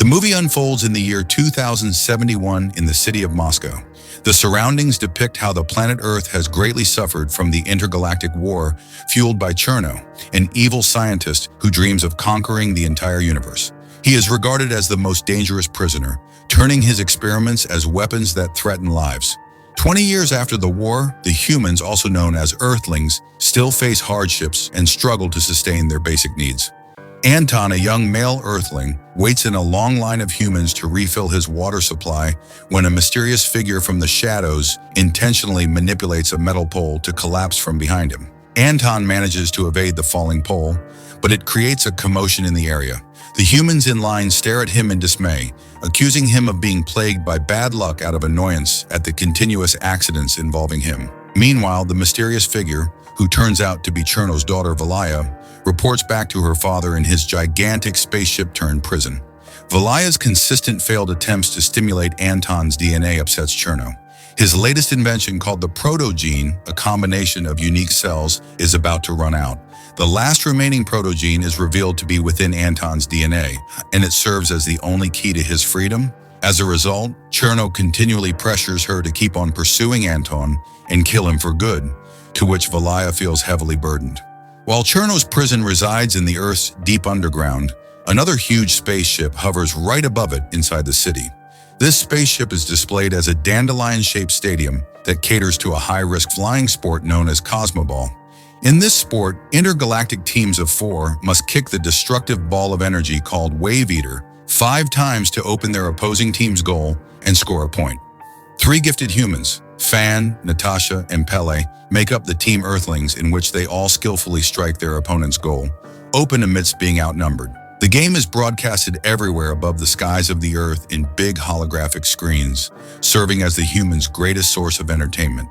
The movie unfolds in the year 2071 in the city of Moscow. The surroundings depict how the planet Earth has greatly suffered from the intergalactic war fueled by Cherno, an evil scientist who dreams of conquering the entire universe. He is regarded as the most dangerous prisoner, turning his experiments as weapons that threaten lives. 20 years after the war, the humans, also known as Earthlings, still face hardships and struggle to sustain their basic needs. Anton, a young male Earthling, waits in a long line of humans to refill his water supply when a mysterious figure from the shadows intentionally manipulates a metal pole to collapse from behind him. Anton manages to evade the falling pole, but it creates a commotion in the area. The humans in line stare at him in dismay, accusing him of being plagued by bad luck out of annoyance at the continuous accidents involving him. Meanwhile, the mysterious figure, who turns out to be Cherno's daughter Valaya, reports back to her father in his gigantic spaceship-turned-prison. Valaya's consistent failed attempts to stimulate Anton's DNA upsets Cherno. His latest invention, called the protogene, a combination of unique cells, is about to run out. The last remaining protogene is revealed to be within Anton's DNA, and it serves as the only key to his freedom. As a result, Cherno continually pressures her to keep on pursuing Anton and kill him for good, to which Valaya feels heavily burdened. While Cherno's prison resides in the Earth's deep underground, another huge spaceship hovers right above it inside the city. This spaceship is displayed as a dandelion-shaped stadium that caters to a high-risk flying sport known as Cosmoball. In this sport, intergalactic teams of 4 must kick the destructive ball of energy called Wave Eater 5 times to open their opposing team's goal and score a point. 3 gifted humans, Fan, Natasha, and Pele, make up the Team Earthlings, in which they all skillfully strike their opponent's goal, open amidst being outnumbered. The game is broadcasted everywhere above the skies of the Earth in big holographic screens, serving as the humans' greatest source of entertainment.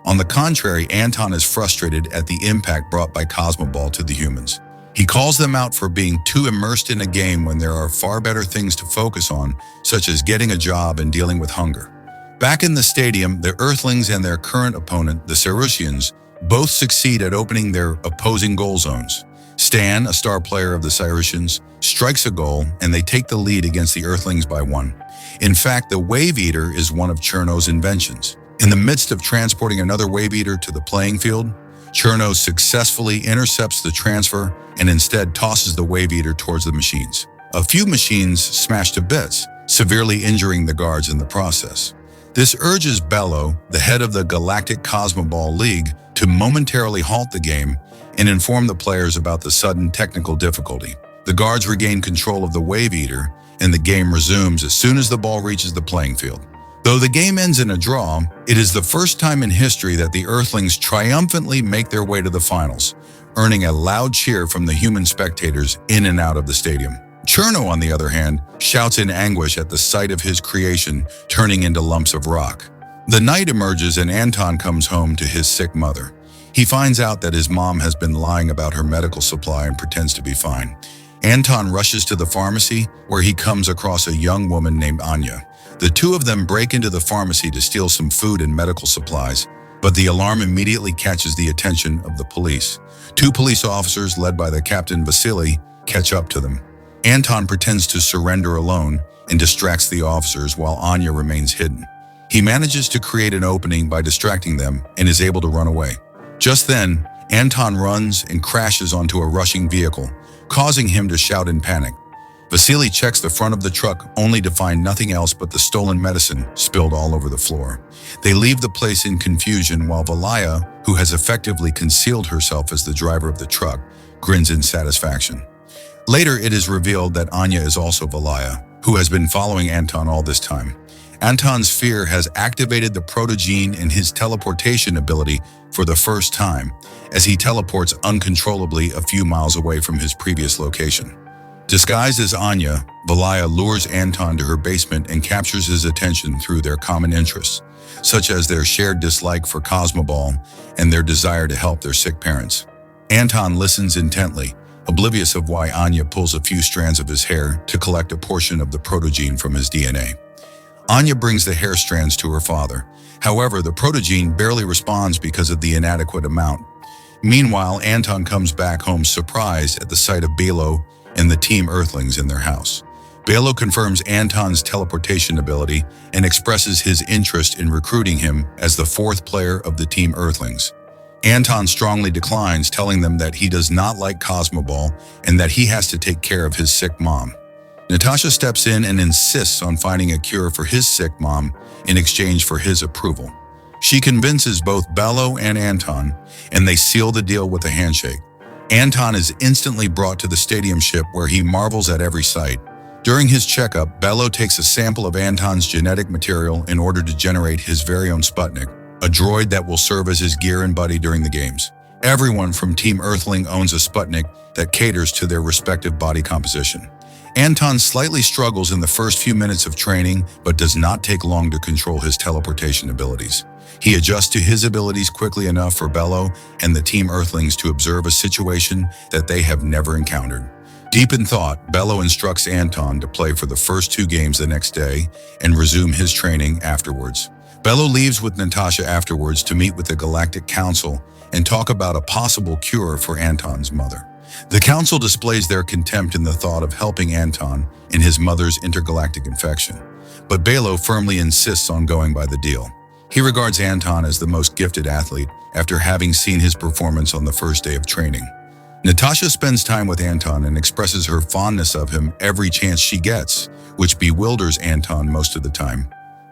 On the contrary, Anton is frustrated at the impact brought by Cosmoball to the humans. He calls them out for being too immersed in a game when there are far better things to focus on, such as getting a job and dealing with hunger. Back in the stadium, the Earthlings and their current opponent, the Sarusians, both succeed at opening their opposing goal zones. Stan, a star player of the Sarusians, strikes a goal, and they take the lead against the Earthlings by 1. In fact, the Wave Eater is one of Cherno's inventions. In the midst of transporting another Wave Eater to the playing field, Cherno successfully intercepts the transfer and instead tosses the Wave Eater towards the machines. A few machines smash to bits, severely injuring the guards in the process. This urges Bello, the head of the Galactic Cosmoball League, to momentarily halt the game and inform the players about the sudden technical difficulty. The guards regain control of the Wave Eater, and the game resumes as soon as the ball reaches the playing field. Though the game ends in a draw, it is the first time in history that the Earthlings triumphantly make their way to the finals, earning a loud cheer from the human spectators in and out of the stadium. Cherno, on the other hand, shouts in anguish at the sight of his creation turning into lumps of rock. The night emerges and Anton comes home to his sick mother. He finds out that his mom has been lying about her medical supply and pretends to be fine. Anton rushes to the pharmacy, where he comes across a young woman named Anya. The two of them break into the pharmacy to steal some food and medical supplies, but the alarm immediately catches the attention of the police. 2 police officers, led by the Captain Vasily, catch up to them. Anton pretends to surrender alone and distracts the officers while Anya remains hidden. He manages to create an opening by distracting them and is able to run away. Just then, Anton runs and crashes onto a rushing vehicle, causing him to shout in panic. Vasily checks the front of the truck only to find nothing else but the stolen medicine spilled all over the floor. They leave the place in confusion while Valaya, who has effectively concealed herself as the driver of the truck, grins in satisfaction. Later, it is revealed that Anya is also Valaya, who has been following Anton all this time. Anton's fear has activated the protogene in his teleportation ability for the first time, as he teleports uncontrollably a few miles away from his previous location. Disguised as Anya, Valaya lures Anton to her basement and captures his attention through their common interests, such as their shared dislike for Cosmoball and their desire to help their sick parents. Anton listens intently, oblivious of why Anya pulls a few strands of his hair to collect a portion of the protogene from his DNA. Anya brings the hair strands to her father. However, the protogene barely responds because of the inadequate amount. Meanwhile, Anton comes back home surprised at the sight of Belo and the Team Earthlings in their house. Belo confirms Anton's teleportation ability and expresses his interest in recruiting him as the fourth player of the Team Earthlings. Anton strongly declines, telling them that he does not like Cosmoball and that he has to take care of his sick mom. Natasha steps in and insists on finding a cure for his sick mom in exchange for his approval. She convinces both Belo and Anton, and they seal the deal with a handshake. Anton is instantly brought to the stadium ship where he marvels at every sight. During his checkup, Belo takes a sample of Anton's genetic material in order to generate his very own Sputnik, a droid that will serve as his gear and buddy during the games. Everyone from Team Earthling owns a Sputnik that caters to their respective body composition. Anton slightly struggles in the first few minutes of training, but does not take long to control his teleportation abilities. He adjusts to his abilities quickly enough for Belo and the Team Earthlings to observe a situation that they have never encountered. Deep in thought, Belo instructs Anton to play for the first 2 games the next day and resume his training afterwards. Belo leaves with Natasha afterwards to meet with the Galactic Council and talk about a possible cure for Anton's mother. The council displays their contempt in the thought of helping Anton in his mother's intergalactic infection, but Belo firmly insists on going by the deal. He regards Anton as the most gifted athlete after having seen his performance on the first day of training. Natasha spends time with Anton and expresses her fondness of him every chance she gets, which bewilders Anton most of the time.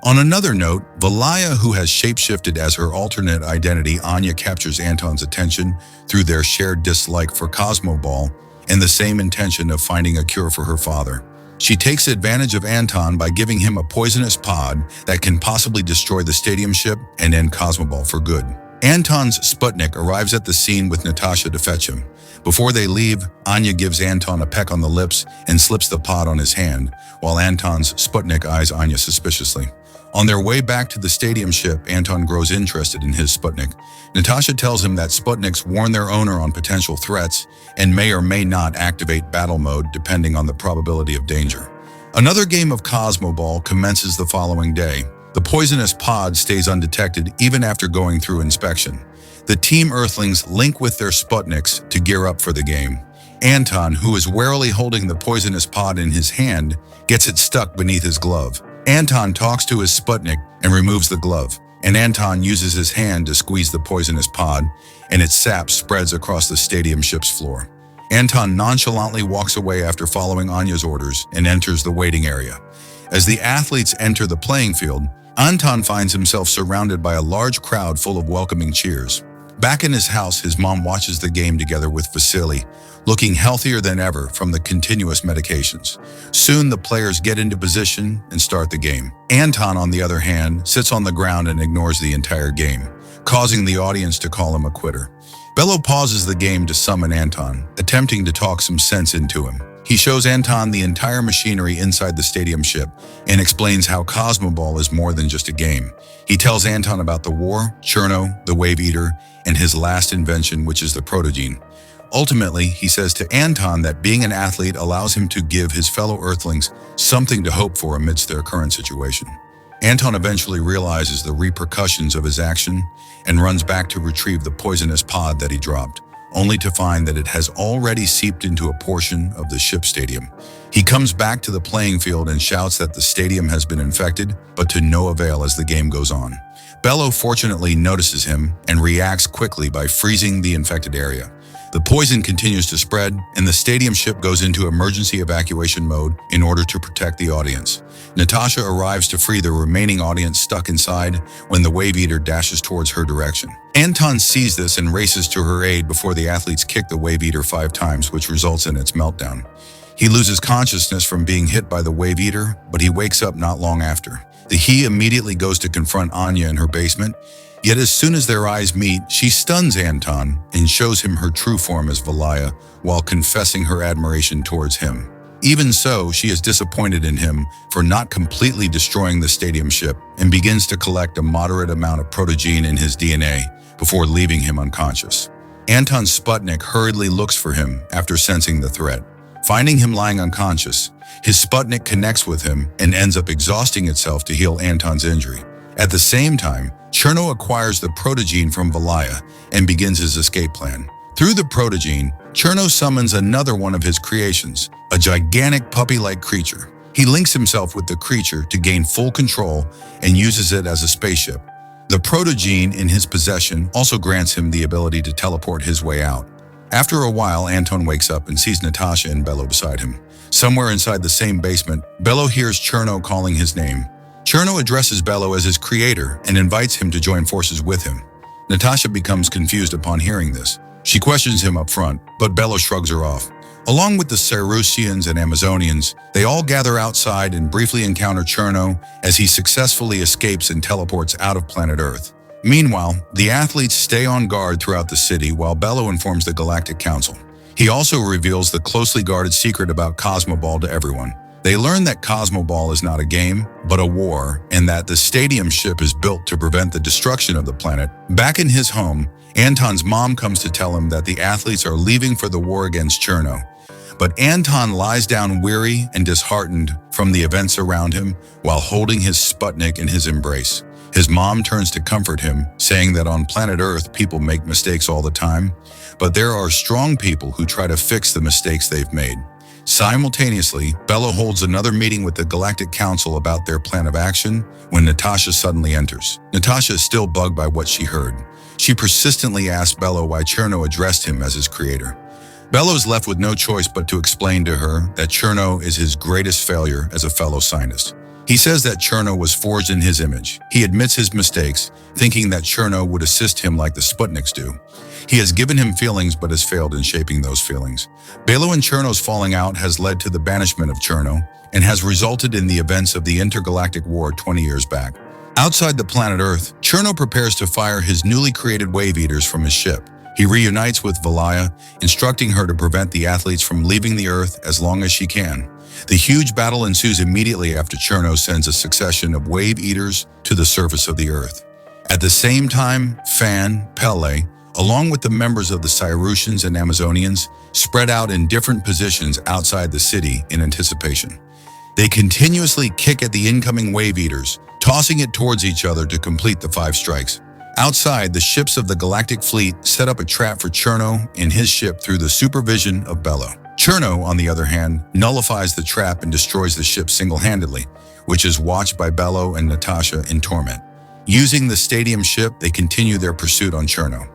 On another note, Valaya, who has shapeshifted as her alternate identity, Anya, captures Anton's attention through their shared dislike for Cosmoball and the same intention of finding a cure for her father. She takes advantage of Anton by giving him a poisonous pod that can possibly destroy the stadium ship and end Cosmoball for good. Anton's Sputnik arrives at the scene with Natasha to fetch him. Before they leave, Anya gives Anton a peck on the lips and slips the pod on his hand, while Anton's Sputnik eyes Anya suspiciously. On their way back to the stadium ship, Anton grows interested in his Sputnik. Natasha tells him that Sputniks warn their owner on potential threats and may or may not activate battle mode depending on the probability of danger. Another game of Cosmoball commences the following day. The poisonous pod stays undetected even after going through inspection. The Team Earthlings link with their Sputniks to gear up for the game. Anton, who is warily holding the poisonous pod in his hand, gets it stuck beneath his glove. Anton talks to his Sputnik and removes the glove, and Anton uses his hand to squeeze the poisonous pod, and its sap spreads across the stadium ship's floor. Anton nonchalantly walks away after following Anya's orders and enters the waiting area. As the athletes enter the playing field, Anton finds himself surrounded by a large crowd full of welcoming cheers. Back in his house, his mom watches the game together with Vasily, looking healthier than ever from the continuous medications. Soon the players get into position and start the game. Anton, on the other hand, sits on the ground and ignores the entire game, causing the audience to call him a quitter. Belo pauses the game to summon Anton, attempting to talk some sense into him. He shows Anton the entire machinery inside the stadium ship and explains how Cosmoball is more than just a game. He tells Anton about the war, Cherno, the Wave Eater, and his last invention, which is the protogene. Ultimately, he says to Anton that being an athlete allows him to give his fellow Earthlings something to hope for amidst their current situation. Anton eventually realizes the repercussions of his action and runs back to retrieve the poisonous pod that he dropped, only to find that it has already seeped into a portion of the ship stadium. He comes back to the playing field and shouts that the stadium has been infected, but to no avail as the game goes on. Belo fortunately notices him and reacts quickly by freezing the infected area. The poison continues to spread, and the stadium ship goes into emergency evacuation mode in order to protect the audience. Natasha arrives to free the remaining audience stuck inside when the Wave Eater dashes towards her direction. Anton sees this and races to her aid before the athletes kick the Wave Eater 5 times, which results in its meltdown. He loses consciousness from being hit by the Wave Eater, but he wakes up not long after. He immediately goes to confront Anya in her basement, yet as soon as their eyes meet, she stuns Anton and shows him her true form as Valaya while confessing her admiration towards him. Even so, she is disappointed in him for not completely destroying the stadium ship and begins to collect a moderate amount of protogene in his DNA before leaving him unconscious. Anton's Sputnik hurriedly looks for him after sensing the threat. Finding him lying unconscious, his Sputnik connects with him and ends up exhausting itself to heal Anton's injury. At the same time, Cherno acquires the protogene from Valaya and begins his escape plan. Through the protogene, Cherno summons another one of his creations, a gigantic puppy-like creature. He links himself with the creature to gain full control and uses it as a spaceship. The proto-gene in his possession also grants him the ability to teleport his way out. After a while, Anton wakes up and sees Natasha and Bello beside him. Somewhere inside the same basement, Bello hears Cherno calling his name. Cherno addresses Bello as his creator and invites him to join forces with him. Natasha becomes confused upon hearing this. She questions him up front, but Bello shrugs her off. Along with the Cerusians and Amazonians, they all gather outside and briefly encounter Cherno as he successfully escapes and teleports out of planet Earth. Meanwhile, the athletes stay on guard throughout the city while Bello informs the Galactic Council. He also reveals the closely guarded secret about Cosmoball to everyone. They learn that Cosmoball is not a game, but a war, and that the stadium ship is built to prevent the destruction of the planet. Back in his home, Anton's mom comes to tell him that the athletes are leaving for the war against Cherno. But Anton lies down weary and disheartened from the events around him while holding his Sputnik in his embrace. His mom turns to comfort him, saying that on planet Earth people make mistakes all the time, but there are strong people who try to fix the mistakes they've made. Simultaneously, Bello holds another meeting with the Galactic Council about their plan of action when Natasha suddenly enters. Natasha is still bugged by what she heard. She persistently asks Bello why Cherno addressed him as his creator. Bello is left with no choice but to explain to her that Cherno is his greatest failure as a fellow scientist. He says that Cherno was forged in his image. He admits his mistakes, thinking that Cherno would assist him like the Sputniks do. He has given him feelings but has failed in shaping those feelings. Bello and Cherno's falling out has led to the banishment of Cherno and has resulted in the events of the intergalactic war 20 years back. Outside the planet Earth, Cherno prepares to fire his newly created wave eaters from his ship. He reunites with Valaya, instructing her to prevent the athletes from leaving the Earth as long as she can. The huge battle ensues immediately after Cherno sends a succession of wave eaters to the surface of the Earth. At the same time, Fan, Pele, along with the members of the Cerusians and Amazonians, spread out in different positions outside the city in anticipation. They continuously kick at the incoming wave eaters, tossing it towards each other to complete the 5 strikes. Outside, the ships of the Galactic Fleet set up a trap for Cherno in his ship through the supervision of Bello. Cherno, on the other hand, nullifies the trap and destroys the ship single-handedly, which is watched by Bello and Natasha in torment. Using the stadium ship, they continue their pursuit on Cherno.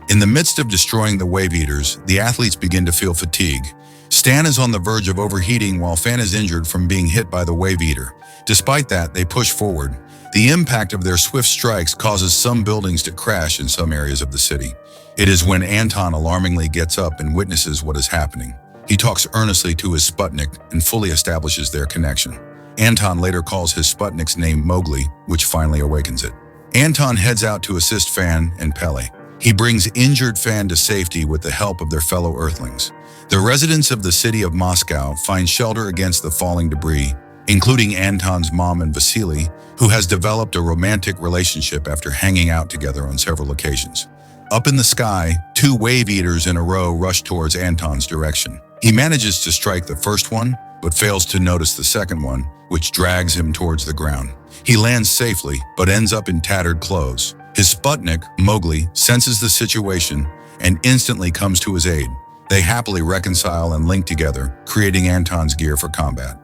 In the midst of destroying the wave eaters, the athletes begin to feel fatigue. Stan is on the verge of overheating while Fan is injured from being hit by the wave eater. Despite that, they push forward. The impact of their swift strikes causes some buildings to crash in some areas of the city. It is when Anton alarmingly gets up and witnesses what is happening. He talks earnestly to his Sputnik and fully establishes their connection. Anton later calls his Sputnik's name Mowgli, which finally awakens it. Anton heads out to assist Fan and Pele. He brings injured Fan to safety with the help of their fellow Earthlings. The residents of the city of Moscow find shelter against the falling debris, including Anton's mom and Vasily, who has developed a romantic relationship after hanging out together on several occasions. Up in the sky, 2 wave eaters in a row rush towards Anton's direction. He manages to strike the first one, but fails to notice the second one, which drags him towards the ground. He lands safely, but ends up in tattered clothes. His Sputnik, Mowgli, senses the situation and instantly comes to his aid. They happily reconcile and link together, creating Anton's gear for combat.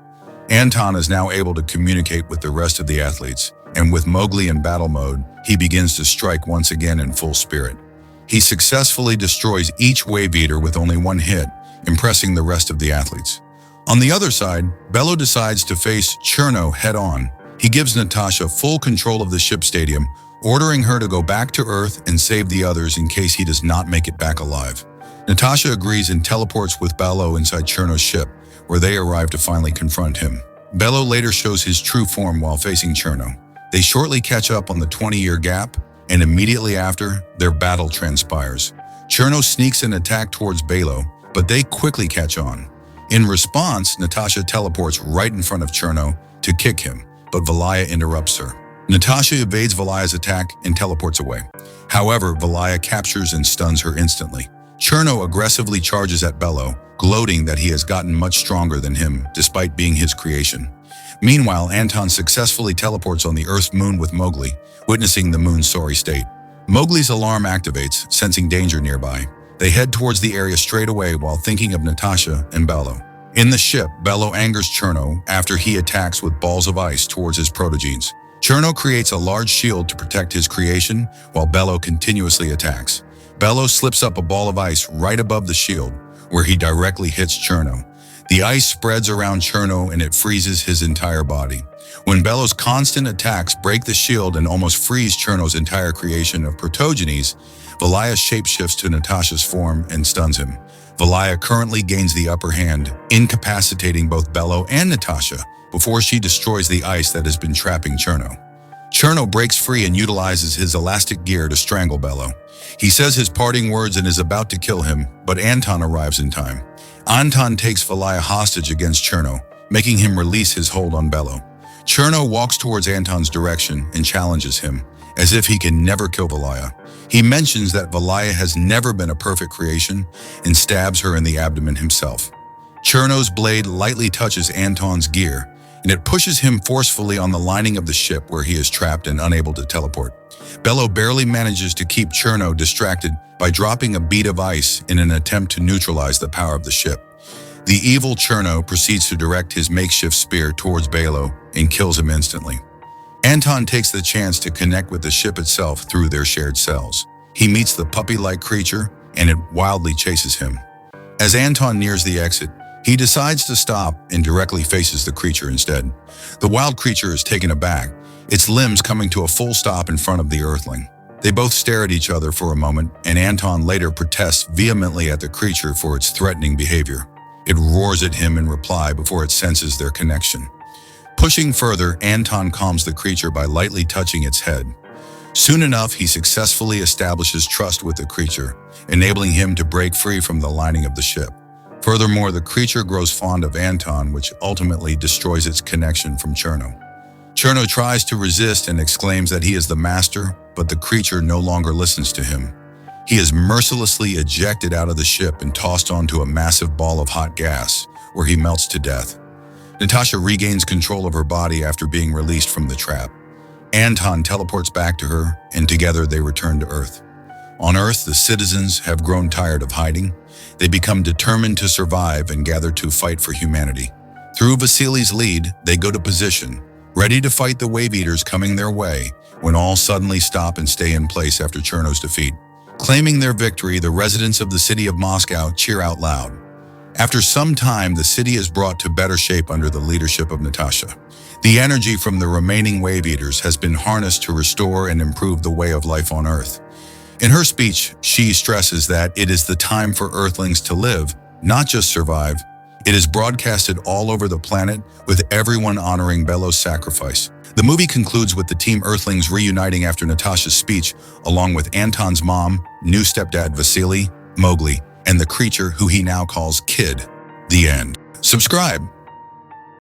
Anton is now able to communicate with the rest of the athletes, and with Mowgli in battle mode, he begins to strike once again in full spirit. He successfully destroys each wave eater with only 1 hit, impressing the rest of the athletes. On the other side, Bello decides to face Cherno head-on. He gives Natasha full control of the ship stadium, ordering her to go back to Earth and save the others in case he does not make it back alive. Natasha agrees and teleports with Bello inside Cherno's ship, where they arrive to finally confront him. Bello later shows his true form while facing Cherno. They shortly catch up on the 20-year gap, and immediately after, their battle transpires. Cherno sneaks an attack towards Bello, but they quickly catch on. In response, Natasha teleports right in front of Cherno to kick him, but Valaya interrupts her. Natasha evades Valaya's attack and teleports away. However, Valaya captures and stuns her instantly. Cherno aggressively charges at Bello, gloating that he has gotten much stronger than him despite being his creation. Meanwhile, Anton successfully teleports on the Earth's moon with Mowgli, witnessing the moon's sorry state. Mowgli's alarm activates, sensing danger nearby. They head towards the area straight away while thinking of Natasha and Bello. In the ship, Bello angers Cherno after he attacks with balls of ice towards his protogenes. Cherno creates a large shield to protect his creation, while Bello continuously attacks. Bello slips up a ball of ice right above the shield, where he directly hits Cherno. The ice spreads around Cherno and it freezes his entire body. When Bello's constant attacks break the shield and almost freeze Cherno's entire creation of protogenes, Valaya shapeshifts to Natasha's form and stuns him. Valaya currently gains the upper hand, incapacitating both Bello and Natasha before she destroys the ice that has been trapping Cherno. Cherno breaks free and utilizes his elastic gear to strangle Bello. He says his parting words and is about to kill him, but Anton arrives in time. Anton takes Valaya hostage against Cherno, making him release his hold on Bello. Cherno walks towards Anton's direction and challenges him, as if he can never kill Valaya. He mentions that Valaya has never been a perfect creation and stabs her in the abdomen himself. Cherno's blade lightly touches Anton's gear, and it pushes him forcefully on the lining of the ship where he is trapped and unable to teleport. Bello barely manages to keep Cherno distracted by dropping a bead of ice in an attempt to neutralize the power of the ship. The evil Cherno proceeds to direct his makeshift spear towards Bello and kills him instantly. Anton takes the chance to connect with the ship itself through their shared cells. He meets the puppy-like creature, and it wildly chases him. As Anton nears the exit, he decides to stop and directly faces the creature instead. The wild creature is taken aback, its limbs coming to a full stop in front of the Earthling. They both stare at each other for a moment, and Anton later protests vehemently at the creature for its threatening behavior. It roars at him in reply before it senses their connection. Pushing further, Anton calms the creature by lightly touching its head. Soon enough, he successfully establishes trust with the creature, enabling him to break free from the lining of the ship. Furthermore, the creature grows fond of Anton, which ultimately destroys its connection from Cherno. Cherno tries to resist and exclaims that he is the master, but the creature no longer listens to him. He is mercilessly ejected out of the ship and tossed onto a massive ball of hot gas, where he melts to death. Natasha regains control of her body after being released from the trap. Anton teleports back to her, and together they return to Earth. On Earth, the citizens have grown tired of hiding. They become determined to survive and gather to fight for humanity. Through Vasily's lead, they go to position, ready to fight the Wave Eaters coming their way, when all suddenly stop and stay in place after Cherno's defeat. Claiming their victory, the residents of the city of Moscow cheer out loud. After some time, the city is brought to better shape under the leadership of Natasha. The energy from the remaining Wave Eaters has been harnessed to restore and improve the way of life on Earth. In her speech, she stresses that it is the time for Earthlings to live, not just survive. It is broadcasted all over the planet, with everyone honoring Bello's sacrifice. The movie concludes with the Team Earthlings reuniting after Natasha's speech, along with Anton's mom, new stepdad Vasily, Mowgli, and the creature who he now calls Kid. The end. Subscribe.